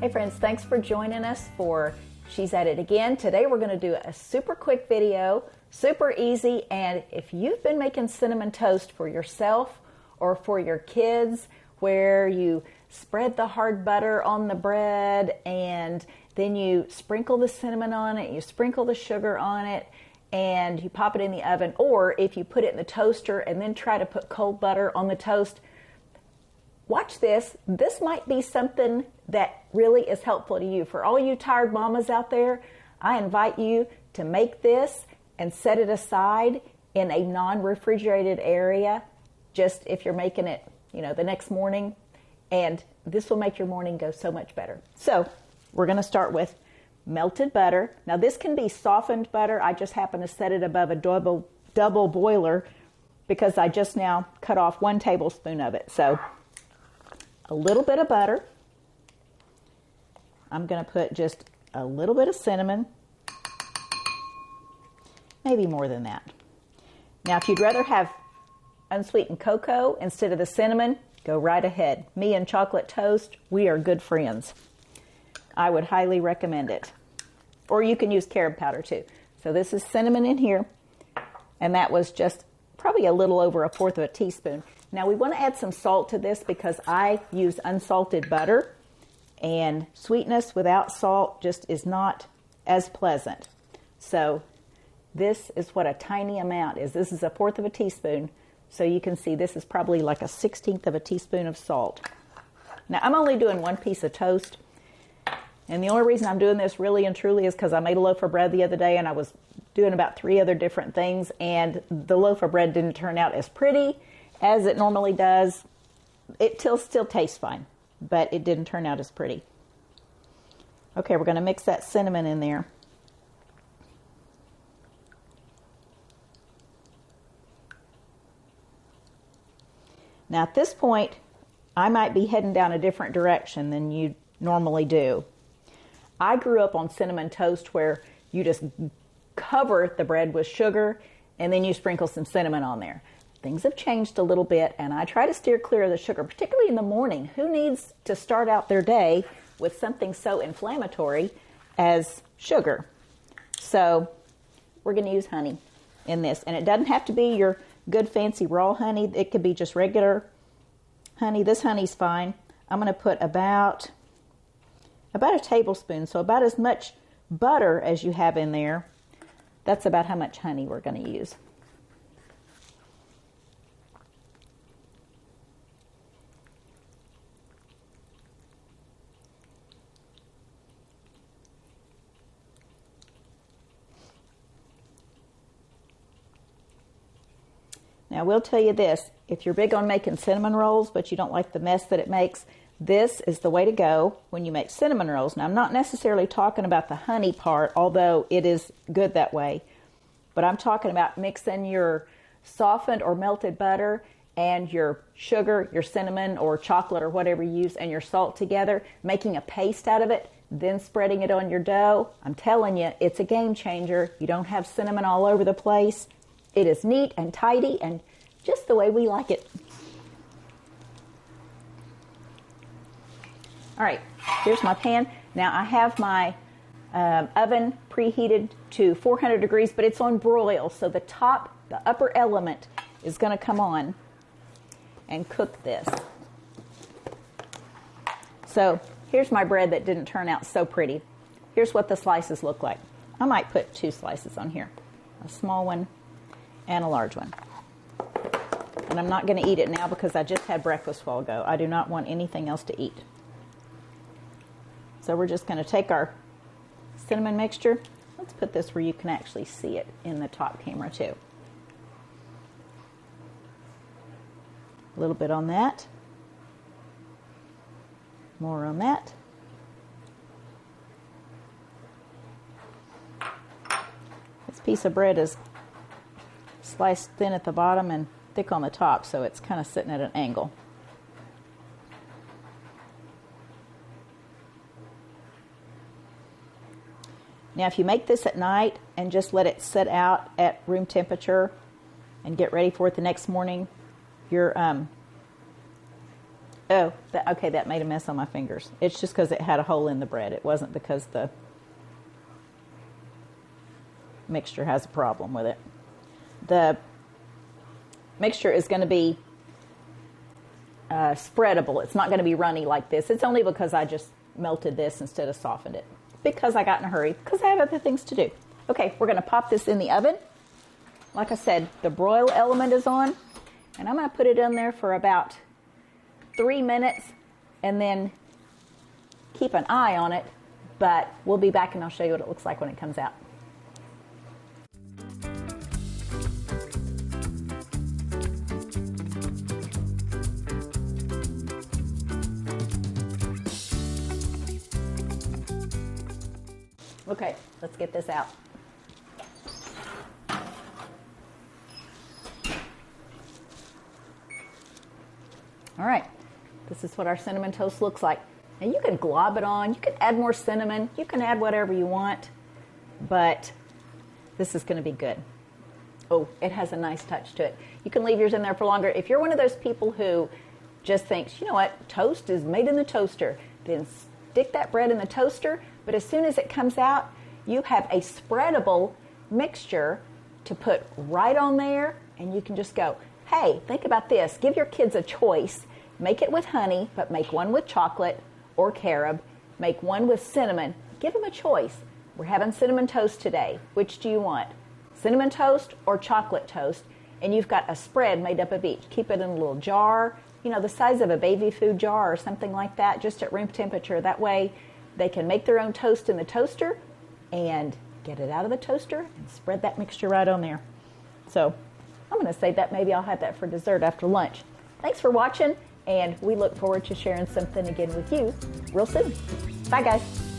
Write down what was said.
Hey friends, thanks for joining us for She's at It Again. Today we're going to do a super quick video, super easy, and if you've been making cinnamon toast for yourself or for your kids where you spread the hard butter on the bread and then you sprinkle the cinnamon on it, you sprinkle the sugar on it, and you pop it in the oven, or if you put it in the toaster and then try to put cold butter on the toast, watch this. This might be something that really is helpful to you. For all you tired mamas out there, I invite you to make this and set it aside in a non-refrigerated area, just if you're making it, the next morning, and this will make your morning go so much better. So we're going to start with melted butter. Now this can be softened butter. I just happen to set it above a double boiler because I just now cut off 1 tablespoon of it. So a little bit of butter. I'm going to put just a little bit of cinnamon, maybe more than that. Now if you'd rather have unsweetened cocoa instead of the cinnamon, go right ahead. Me and chocolate toast, we are good friends. I would highly recommend it. Or you can use carob powder too. So this is cinnamon in here, and that was just probably a little over 1/4 teaspoon. Now we want to add some salt to this because I use unsalted butter, and sweetness without salt just is not as pleasant. So this is what a tiny amount is. This is 1/4 teaspoon. So you can see this is probably like 1/16 teaspoon of salt. Now I'm only doing 1 piece of toast. And the only reason I'm doing this really and truly is because I made a loaf of bread the other day and I was doing about 3 other different things, and the loaf of bread didn't turn out as pretty as it normally does. It still tastes fine, but it didn't turn out as pretty. Okay, we're going to mix that cinnamon in there. Now at this point, I might be heading down a different direction than you normally do. I grew up on cinnamon toast where you just cover the bread with sugar and then you sprinkle some cinnamon on there. Things have changed a little bit, and I try to steer clear of the sugar, particularly in the morning. Who needs to start out their day with something so inflammatory as sugar? So we're going to use honey in this, and it doesn't have to be your good fancy raw honey. It could be just regular honey. This honey's fine. I'm going to put about 1 tablespoon, so about as much butter as you have in there. That's about how much honey we're going to use. Now, we'll tell you this, if you're big on making cinnamon rolls, but you don't like the mess that it makes, this is the way to go when you make cinnamon rolls. Now, I'm not necessarily talking about the honey part, although it is good that way, but I'm talking about mixing your softened or melted butter and your sugar, your cinnamon or chocolate or whatever you use, and your salt together, making a paste out of it, then spreading it on your dough. I'm telling you, it's a game changer. You don't have cinnamon all over the place. It is neat and tidy and just the way we like it. All right, here's my pan. Now I have my oven preheated to 400 degrees, but it's on broil, so the upper element is going to come on and cook this. So here's my bread that didn't turn out so pretty. Here's what the slices look like. I might put 2 slices on here, a small one and a large one. And I'm not going to eat it now because I just had breakfast a while ago. I do not want anything else to eat. So we're just going to take our cinnamon mixture. Let's put this where you can actually see it in the top camera too. A little bit on that. More on that. This piece of bread is sliced thin at the bottom and thick on the top, so it's kind of sitting at an angle. Now if you make this at night and just let it sit out at room temperature and get ready for it the next morning, your Oh, okay, that made a mess on my fingers. It's just because it had a hole in the bread. It wasn't because the mixture has a problem with it. The mixture is going to be spreadable. It's not going to be runny like this. It's only because I just melted this instead of softened it. Because I got in a hurry. Because I have other things to do. Okay, we're going to pop this in the oven. Like I said, the broil element is on. And I'm going to put it in there for about 3 minutes. And then keep an eye on it. But we'll be back and I'll show you what it looks like when it comes out. Okay, let's get this out. All right, this is what our cinnamon toast looks like. Now you can glob it on, you can add more cinnamon, you can add whatever you want, but this is going to be good. Oh, it has a nice touch to it. You can leave yours in there for longer. If you're one of those people who just thinks, you know what, toast is made in the toaster, then stick that bread in the toaster, but as soon as it comes out, you have a spreadable mixture to put right on there, and you can just go, hey, think about this. Give your kids a choice. Make it with honey, but make one with chocolate or carob. Make one with cinnamon. Give them a choice. We're having cinnamon toast today. Which do you want? Cinnamon toast or chocolate toast? And you've got a spread made up of each. Keep it in a little jar, you know, the size of a baby food jar or something like that, just at room temperature. That way they can make their own toast in the toaster and get it out of the toaster and spread that mixture right on there. So I'm going to save that. Maybe I'll have that for dessert after lunch. Thanks for watching, and we look forward to sharing something again with you real soon. Bye, guys.